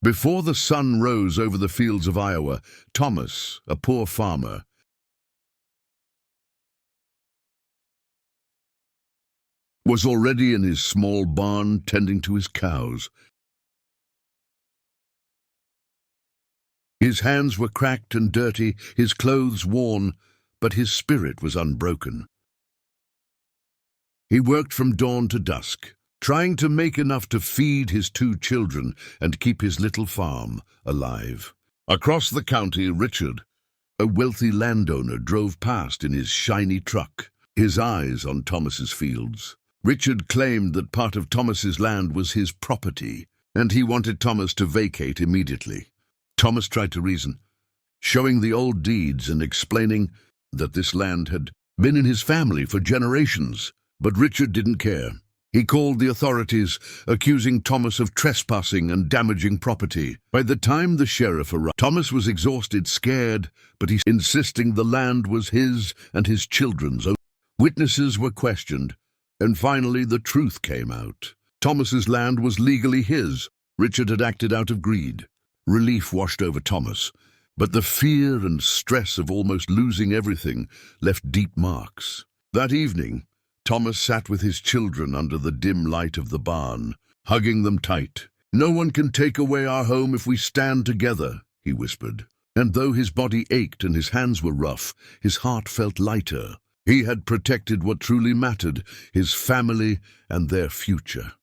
Before the sun rose over the fields of Iowa, Thomas, a poor farmer, was already in his small barn tending to his cows. His hands were cracked and dirty, his clothes worn, but his spirit was unbroken. He worked from dawn to dusk, trying to make enough to feed his 2 children and keep his little farm alive. Across the county, Richard, a wealthy landowner, drove past in his shiny truck, his eyes on Thomas's fields. Richard claimed that part of Thomas's land was his property, and he wanted Thomas to vacate immediately. Thomas tried to reason, showing the old deeds and explaining that this land had been in his family for generations. But Richard didn't care. He called the authorities, accusing Thomas of trespassing and damaging property. By the time the sheriff arrived, Thomas was exhausted, scared, but he insisting the land was his and his children's. Witnesses were questioned, and finally the truth came out. Thomas's land was legally his. Richard had acted out of greed. Relief washed over Thomas, but the fear and stress of almost losing everything left deep marks. That evening, Thomas sat with his children under the dim light of the barn, hugging them tight. "No one can take away our home if we stand together," he whispered. And though his body ached and his hands were rough, his heart felt lighter. He had protected what truly mattered, his family and their future.